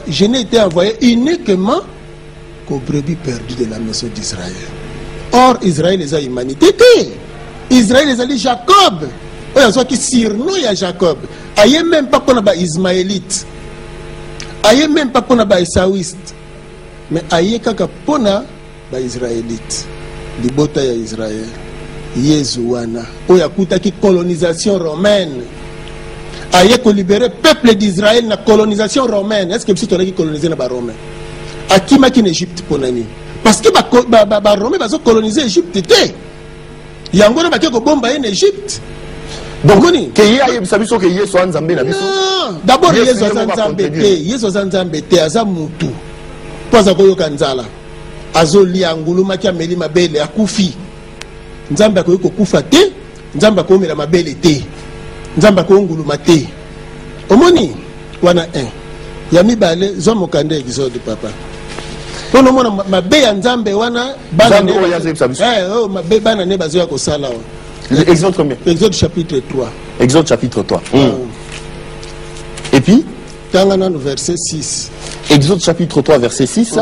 je n'ai été envoyé uniquement qu'aux brebis perdues de la maison d'Israël. Or, Israël les a humanité. Israël les a dit Jacob. Il y a qui surnom à Jacob. Il n'y a même pas pour les Ismaélites. Il n'y a même pas pour les Issaouistes. Mais il y a pour les Israélites. Les bota ya Israël. Yézouana. Il y a une colonisation romaine. Il y a libérer le peuple d'Israël de la colonisation romaine. Est-ce que vous avez colonisé les Romains? À qui m'a en Égypte pour l'année? Parce que les Romains ont colonisé l'Égypte. Il y a encore des bombe en Égypte. Donc, d'abord, il y a des Zambété, Azamutu, Pozakoyo Kanzala, Azoli Anguluma Kiameli Mabele, Akufi, Nzamba Koyoko Kufate, Nzamba Komela Mabele Te, Nzamba Konguluma Te. Omoni, wana un. Yami Bale, Zomokande Exode Papa. Pono mona mabe Nzambe wana, Bana Neba Zoya Kosala. Exode combien? Exode chapitre 3. Exode chapitre 3. Et puis verset 6. Exode chapitre 3, verset 6.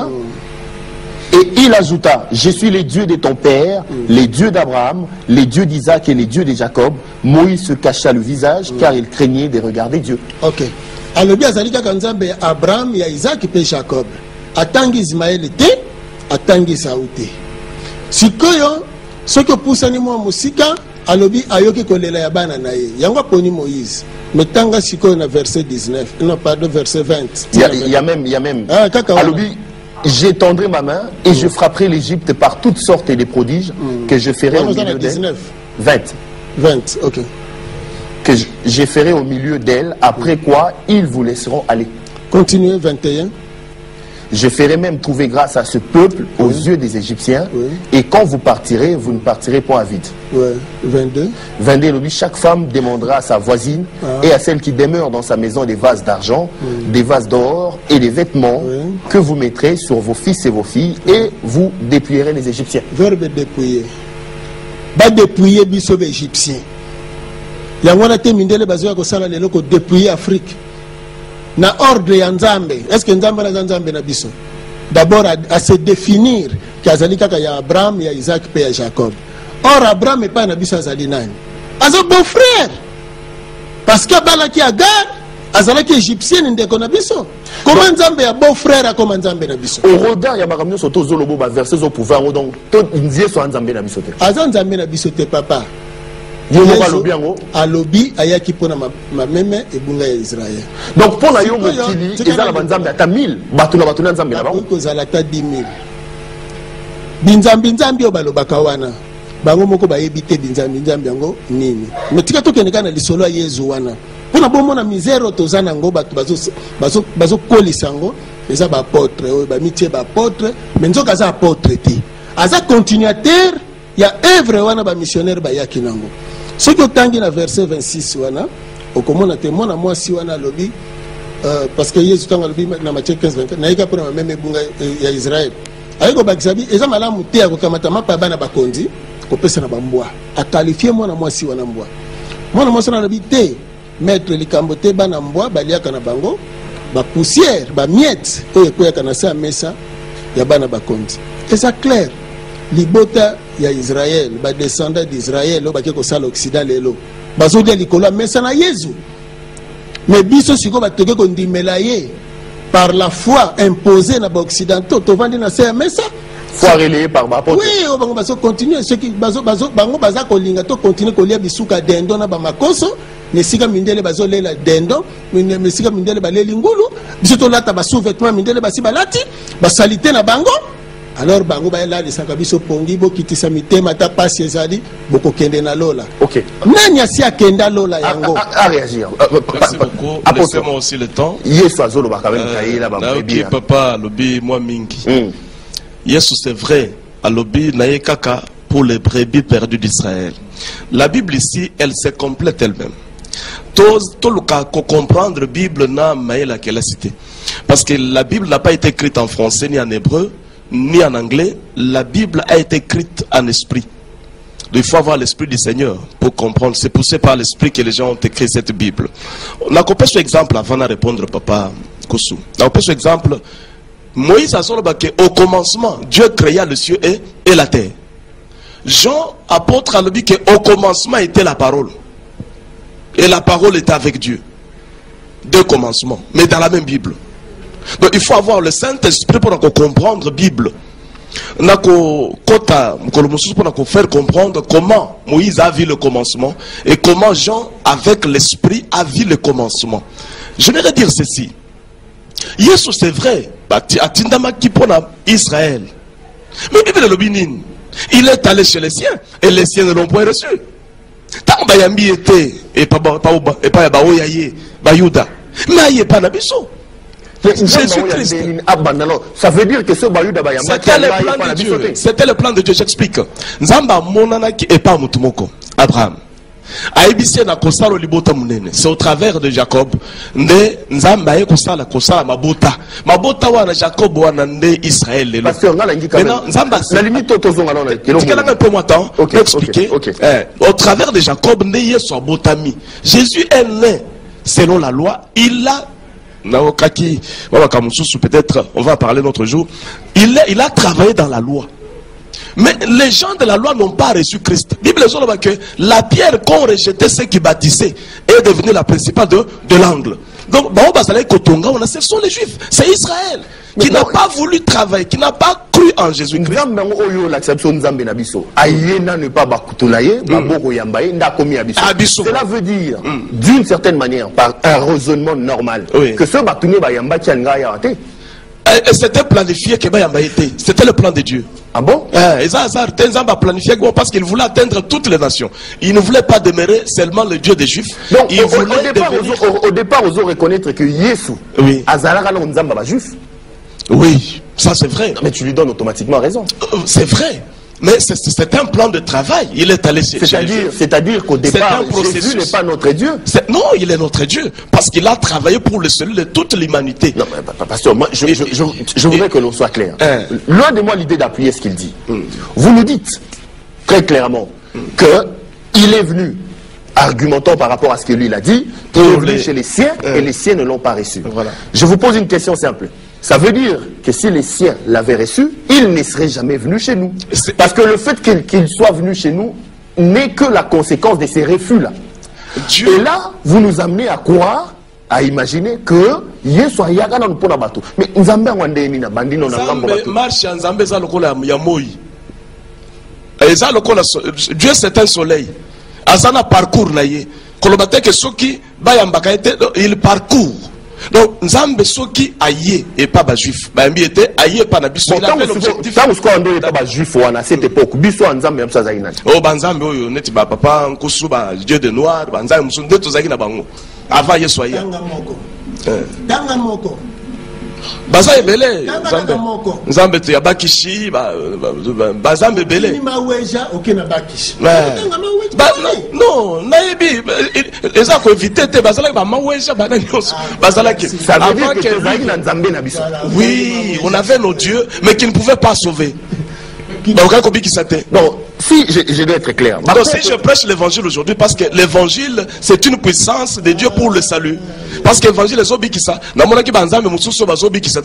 Et il ajouta, je suis le Dieu de ton père, les dieux d'Abraham, les dieux d'Isaac et les dieux de Jacob. Moïse se cacha le visage car il craignait de regarder Dieu. Ok. Alors bien, ça dit qu'Anzambe Abraham, il y a Isaac et Jacob. Atangi Ismaël était, atangi Saouté. Si ce que pousse animaux musika, alobi ayoki kolela ya bana na ye. Yango poni Moïse. Mais tanga siko na verset 19. Non, pardon, verset 20. Il y a même. Alobi, j'étendrai ma main et je frapperai l'Égypte par toutes sortes de prodiges que je ferai au milieu d'elle. 20, ok. Que je ferai au milieu d'elle, après quoi ils vous laisseront aller. Continuez, 21. Je ferai même trouver grâce à ce peuple aux yeux des Égyptiens. Et quand vous partirez, vous ne partirez pas à vide. 22. 22, chaque femme demandera à sa voisine et à celle qui demeure dans sa maison des vases d'argent, des vases d'or et des vêtements que vous mettrez sur vos fils et vos filles et vous dépouillerez les Égyptiens. Verbe dépouiller. Ba dépouiller biso Égyptiens. Yangwana te mindele bazoya ko sala lelo ko dépouiller Afrique. Na ordre ya Nzambe. Est-ce que Nzambe na Nzambe na biso? D'abord à se définir qu'azali kaka ya Abraham, ya Isaac et ya Jacob. Or Abraham n'est pas na biso azali nani? Azo beau frère. Parce que balaki Agar, azalaki égyptienne ndeko na biso. Comment Nzambe ya beau frère a comment Nzambe na biso? Au regard ya makamyo soto zolobo ba verset au pouvoir donc tout nzie so Nzambe na biso te. Azan Nzambe na biso te papa. Alobi ayaki pona ma meme ebunga ya Israël. Donc pour la yo mokili ezala banzambe ata 1000 batuna nzambe na bango ko zala ta 10 000. Binzambi obalobaka wana. Bango moko bayebi te binzambi yango nini. Metika to keneka na lisolo ya Yesu wana. Pona bomona misère tozana ngo batu bazo kolisango eza ba apôtre o ba mitie ba apôtre mais nzoka za apôtre te. Aza continuateur ya œuvre wana ba missionnaire ba yaki nango. Ce qui est dans le verset 26, au comment on a moi si on a lobby, parce que Jésus a lobby dans Matthieu 15-24, n'a pas pour même Israël. Avec le Baksabi, ils ont mal à monter à Kokamatama, pas bana bakondi, qu'on peut s'en abamboa. À qualifier moi si on a bois. Moi, on a l'habité, mettre les cambotés banamboa, balia kanabango, ba poussière, ba miette, et quoi qu'on a ça, mais ça, il y a bana bakondi. Et ça clair. Libota ya Israël, ba descendant d'Israël, ba ke ko sala Occident lelo. Bazo de likolo mais ça na Yesu. Mais biso siko ba toke ko ndimela ye par la foi imposée na ba occidentaux, to vandi na se mais ça foi relayée par ba apôtre. Oui, on va continuer ce qui bango baza ko linga to continuer ko lia bisuka dendo na ba makoso, ne sika mindele bazo lela dendo, ne sika mindele ba leli ngulu, biso to lata ba sous-vêtements mindele ba si balati, ba salité na bango. Alors bango ba la lisaka biso pongi bo kitisa mitema ta pasi ezali boko kende na lola. OK. Nani asi akenda lola yango? À réagir. Merci beaucoup. Laissez-moi aussi le temps. Yesu azolo ba quand même kaila ba OK papa lobi moi mingi. Yesu c'est vrai. Alobi naye kaka pour les brebis perdues d'Israël. La Bible ici, elle se complète elle-même. Tout le cas comprendre la Bible n'a maïla qu'elle a cité. Parce que la Bible n'a pas été écrite en français ni en hébreu ni en anglais, la Bible a été écrite en esprit. Il faut avoir l'esprit du Seigneur pour comprendre. C'est poussé par l'esprit que les gens ont écrit cette Bible. On a coupé ce exemple avant de répondre, papa. Kosu. Donc, par exemple, Moïse a dit qu'au commencement, Dieu créa le ciel et la terre. Jean, apôtre, a dit qu'au commencement était la parole. Et la parole était avec Dieu. Deux commencements, mais dans la même Bible. Donc il faut avoir le Saint-Esprit pour comprendre la Bible. Pour faire comprendre comment Moïse a vu le commencement et comment Jean, avec l'Esprit, a vu le commencement. J'aimerais dire ceci. Yesu, c'est vrai, Israël. Mais il est allé chez les siens et les siens ne l'ont pas reçu. Tant Bayambi était et pas Baoyaye, Bayuda, mais pas Nabiso. Jésus-Christ. Ça veut dire que ce Bayuda Bayamba, c'était le plan de Dieu. C'était le plan de Dieu, j'explique. Nzamba Monanaki et pas Mutumoko, Abraham. C'est au travers de Jacob Nzamba Kosala Kosala Mabota. Mabota wana Jacob wana nde Israël. Pasteur, la limite un peu moins temps pour expliquer. Au travers de Jacob nde Yesu Abotami. Jésus est né selon la loi. Il a peut-être on va parler l'autre jour. Il a travaillé dans la loi. Mais les gens de la loi n'ont pas reçu Christ. La Bible dit que la pierre qu'ont rejeté ceux qui bâtissaient est devenue la principale de l'angle. Donc, ce sont les Juifs. C'est Israël qui n'a pas voulu travailler, qui n'a pas cru en Jésus-Christ. Cela veut dire, d'une certaine manière, par un raisonnement normal, que ce bâtonnier Bayamba et c'était planifié que Bayamba était. C'était le plan de Dieu. Ah bon? Ils ont planifié parce qu'il voulait atteindre toutes les nations. Il ne voulait pas demeurer seulement le Dieu des Juifs. Donc, il au départ, on reconnaître que Yesu, juif. Oui, ça c'est vrai. Mais tu lui donnes automatiquement raison. C'est vrai. Mais c'est un plan de travail. Il est allé chez C'est-à-dire qu'au départ, Jésus n'est pas notre Dieu. Non, il est notre Dieu. Parce qu'il a travaillé pour le salut de toute l'humanité. Non, mais pasteur, moi, je voudrais que l'on soit clair. Loin de moi l'idée d'appuyer ce qu'il dit. Vous nous dites très clairement qu'il est venu, argumentant par rapport à ce que lui il a dit, qu'il est venu chez les siens et les siens ne l'ont pas reçu. Voilà. Je vous pose une question simple. Ça veut dire que si les siens l'avaient reçu, il ne serait jamais venu chez nous. Parce que le fait qu'il soit venu chez nous n'est que la conséquence de ces refus-là. Et là, vous nous amenez à croire, à imaginer que Yesu ayagana mpona bato. Mais nzambe ngwandeni na bandino na ngambo bato. Marche nzambe za lokola ya moi. Eza lokola Dieu c'est un soleil. Azana parcours na ye. Kolobate ke soki bayambaka ete il parcourt. Donc nzambe soki aye et pas ba juif. Ba mbi était aye pas na biso. Il avait l'objectif. Ça musko ando eta ba juif wana à cette époque. Biso nzambe ya msaza ina. Oh ba nzambe oyo neti ba papa nkusu ba Dieu de noir, ba nzambe musu ndeto zaki na bango. Avant Yesu aya. Danga moko. Baza ebele nzambe te yabakishi ba nzambe ebele. Ni maweja okena bakishi. Non, nayebi eza ko éviter te bazala ba maweja ba nyonso bazala ki. Ça veut dire que tozaki na nzambe na biso. Oui, on avait nos dieux mais qui ne pouvaient pas sauver. Donc si je dois être clair. Donc si je prêche l'évangile aujourd'hui, parce que l'évangile c'est une puissance de Dieu pour le salut. Parce que l'évangile est obikisa.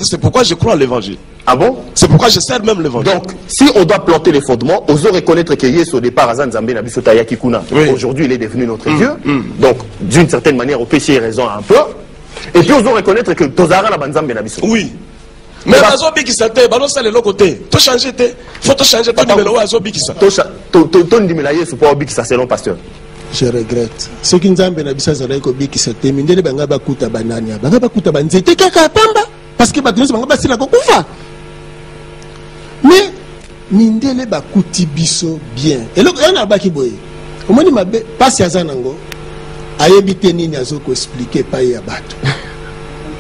C'est pourquoi je crois en l'évangile. Ah bon? C'est pourquoi je sers même l'évangile. Donc si on doit planter les fondements, on doit reconnaître que Yesu au départ Azan Zambé Nabiso Tayaki Kuna. Aujourd'hui il est devenu notre Dieu. Donc d'une certaine manière au péché il raison un peu. Et puis on doit reconnaître que Tozara la Banzambe Nabiso. Oui. Mais Azobi qui s'était, balance les l'autre côté. Tout changer, faut tout changer. Ton numéro Azobi qui s'était. Ton numéro c'est pour Obi qui s'est selon pasteur. Je regrette. Ce qui nous a bien abusé, c'est que Obi qui s'était. Mindele banga bakuta banania, banga bakuta banzete kaka pamba. Parce que batunzi banga basila kokufa. Mais mindele bakuti biso bien. Et là on a baki boye. Comment ni mabe passe ya zanango. Ayebite nini azoko expliquer pa ya bato.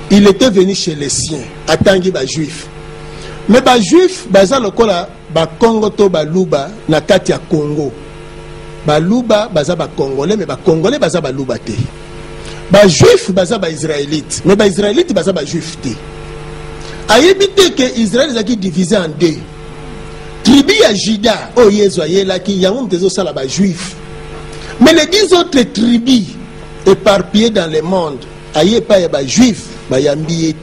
Il était venu chez les siens, attendu les juifs. Mais les juifs, ils ont le Congo to baluba na kati ya Congo. Baluba, ils ont Congolais, mais les Congolais, ils ont baluba te. Les juifs, ils ont Israélites, mais les Israélites, ils ont juifs te. Ayebite que Israël est divisé en deux. Tribu ya Juda, oh Yezoye là qui yangom des sala ba juifs. Mais les 10 autres tribus éparpillées dans le monde, aye pas ya ba juifs. Bayambi